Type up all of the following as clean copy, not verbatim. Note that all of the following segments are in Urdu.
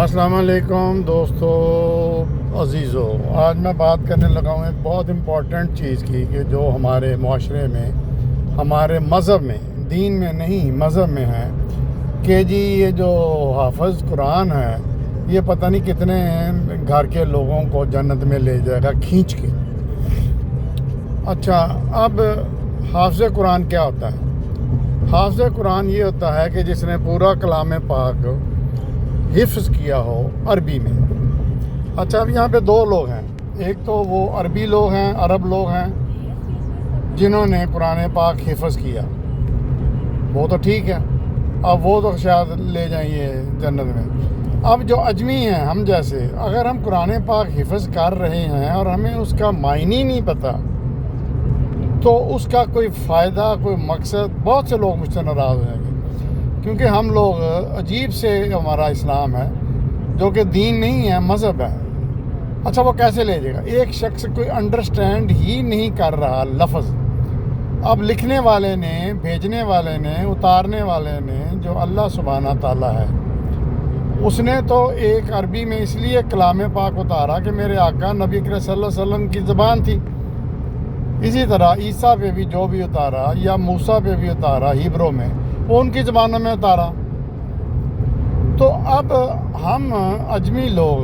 السلام علیکم دوستو عزیزو، آج میں بات کرنے لگا ہوں ایک بہت امپورٹنٹ چیز کی کہ جو ہمارے معاشرے میں، ہمارے مذہب میں، دین میں نہیں مذہب میں ہے کہ جی یہ جو حافظ قرآن ہے یہ پتہ نہیں کتنے گھر کے لوگوں کو جنت میں لے جائے گا کھینچ کے۔ اچھا، اب حافظ قرآن کیا ہوتا ہے؟ حافظ قرآن یہ ہوتا ہے کہ جس نے پورا کلام پاک حفظ کیا ہو عربی میں۔ اچھا، اب یہاں پہ دو لوگ ہیں، ایک تو وہ عربی لوگ ہیں، عرب لوگ ہیں جنہوں نے قرآن پاک حفظ کیا، وہ تو ٹھیک ہے، اب وہ تو شاید لے جائیں گے جنت میں۔ اب جو اجمی ہیں ہم جیسے، اگر ہم قرآن پاک حفظ کر رہے ہیں اور ہمیں اس کا معنی نہیں پتہ تو اس کا کوئی فائدہ، کوئی مقصد، بہت سے لوگ مجھ سے ناراض ہو جائیں گے کیونکہ ہم لوگ عجیب سے ہمارا اسلام ہے جو کہ دین نہیں ہے، مذہب ہے۔ اچھا، وہ کیسے لے جائے گا؟ ایک شخص کوئی انڈرسٹینڈ ہی نہیں کر رہا لفظ، اب لکھنے والے نے، بھیجنے والے نے، اتارنے والے نے جو اللہ سبحانہ تعالیٰ ہے، اس نے تو ایک عربی میں اس لیے کلام پاک اتارا کہ میرے آقا نبی کریم صلی اللہ علیہ وسلم کی زبان تھی۔ اسی طرح عیسیٰ پہ بھی جو بھی اتارا، یا موسیٰ پہ بھی اتارا ہیبرو میں، وہ ان کی زبانوں میں اتارا۔ تو اب ہم اجمی لوگ،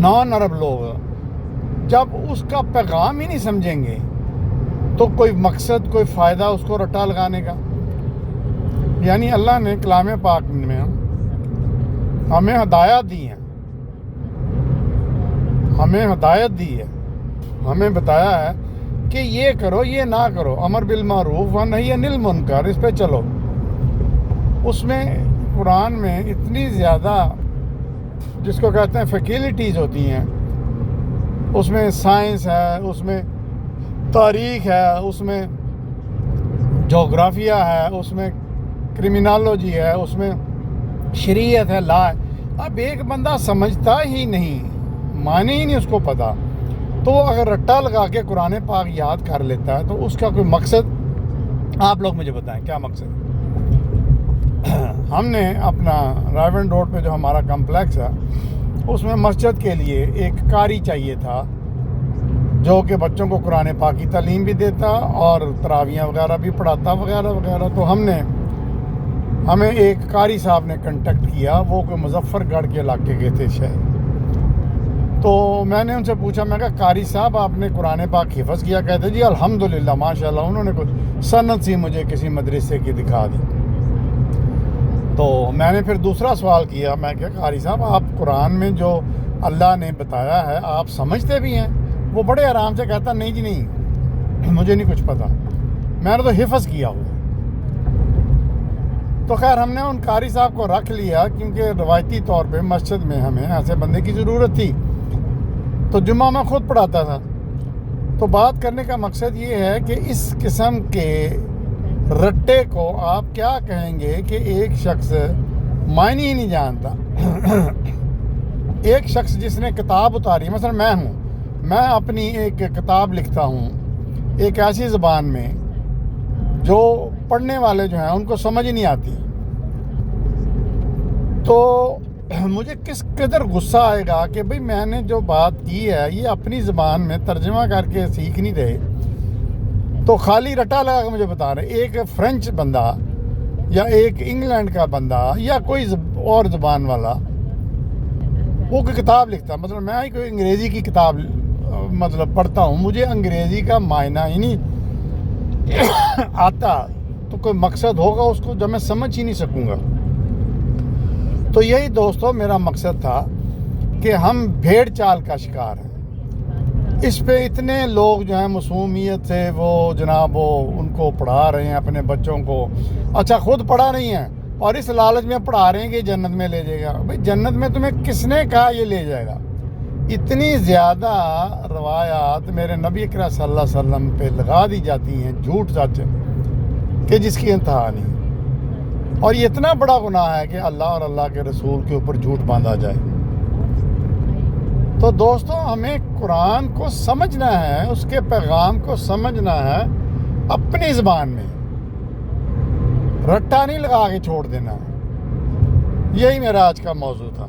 نان عرب لوگ، جب اس کا پیغام ہی نہیں سمجھیں گے تو کوئی مقصد، کوئی فائدہ اس کو رٹا لگانے کا؟ یعنی اللہ نے کلام پاک میں ہمیں ہدایت دی ہے، ہمیں بتایا ہے کہ یہ کرو، یہ نہ کرو، امر بالمعروف و نہی عن المنکر، اس پہ چلو۔ اس میں قرآن میں اتنی زیادہ جس کو کہتے ہیں فیکلٹیز ہوتی ہیں، اس میں سائنس ہے، اس میں تاریخ ہے، اس میں جغرافیہ ہے، اس میں کرمینالوجی ہے، اس میں شریعت ہے، لا ہے۔ اب ایک بندہ سمجھتا ہی نہیں، معنی ہی نہیں اس کو پتہ، تو وہ اگر رٹا لگا کے قرآن پاک یاد کر لیتا ہے تو اس کا کوئی مقصد، آپ لوگ مجھے بتائیں کیا مقصد؟ ہم نے اپنا رائیونڈ روڈ پہ جو ہمارا کمپلیکس ہے اس میں مسجد کے لیے ایک قاری چاہیے تھا جو کہ بچوں کو قرآن پاک کی تعلیم بھی دیتا اور تراویحیں وغیرہ بھی پڑھاتا وغیرہ وغیرہ۔ تو ہمیں ایک قاری صاحب نے کنٹیکٹ کیا، وہ کوئی مظفر گڑھ کے علاقے کے تھے شاید۔ تو میں نے ان سے پوچھا، میں کہا قاری صاحب آپ نے قرآن پاک حفظ کیا؟ کہتے جی الحمدللہ ماشاءاللہ۔ انہوں نے کوئی سند سی مجھے کسی مدرسے کی دکھا دی۔ تو میں نے پھر دوسرا سوال کیا، میں کہا قاری صاحب آپ قرآن میں جو اللہ نے بتایا ہے آپ سمجھتے بھی ہیں؟ وہ بڑے آرام سے کہتا نہیں جی نہیں، مجھے نہیں کچھ پتہ، میں نے تو حفظ کیا ہوا۔ تو خیر ہم نے ان قاری صاحب کو رکھ لیا کیونکہ روایتی طور پہ مسجد میں ہمیں ایسے بندے کی ضرورت تھی، تو جمعہ میں خود پڑھاتا تھا۔ تو بات کرنے کا مقصد یہ ہے کہ اس قسم کے رٹے کو آپ کیا کہیں گے کہ ایک شخص معنی ہی نہیں جانتا۔ ایک شخص جس نے کتاب اتاری، مثلا میں اپنی ایک کتاب لکھتا ہوں ایک ایسی زبان میں جو پڑھنے والے جو ہیں ان کو سمجھ نہیں آتی، تو مجھے کس قدر غصہ آئے گا کہ بھئی میں نے جو بات کی ہے یہ اپنی زبان میں ترجمہ کر کے سیکھ نہیں رہے، تو خالی رٹا لگا کے مجھے بتا رہے۔ ایک فرینچ بندہ یا ایک انگلینڈ کا بندہ یا کوئی اور زبان والا وہ کوئی کتاب لکھتا، مطلب میں ہی کوئی انگریزی کی کتاب مطلب پڑھتا ہوں، مجھے انگریزی کا معنی ہی نہیں آتا، تو کوئی مقصد ہوگا اس کو جب میں سمجھ ہی نہیں سکوں گا۔ تو یہی دوستو میرا مقصد تھا کہ ہم بھیڑ چال کا شکار ہیں۔ اس پہ اتنے لوگ جو ہیں معصومیت سے وہ جناب وہ ان کو پڑھا رہے ہیں اپنے بچوں کو، اچھا خود پڑھا نہیں ہیں اور اس لالچ میں پڑھا رہے ہیں کہ جنت میں لے جائے گا۔ بھئی جنت میں تمہیں کس نے کہا یہ لے جائے گا؟ اتنی زیادہ روایات میرے نبی کریم صلی اللہ علیہ وسلم پہ لگا دی جاتی ہیں، جھوٹ سچ، کہ جس کی انتہا نہیں۔ اور یہ اتنا بڑا گناہ ہے کہ اللہ اور اللہ کے رسول کے اوپر جھوٹ باندھا جائے۔ تو دوستو ہمیں قرآن کو سمجھنا ہے، اس کے پیغام کو سمجھنا ہے اپنی زبان میں، رٹا نہیں لگا کے چھوڑ دینا۔ یہی میرا آج کا موضوع تھا.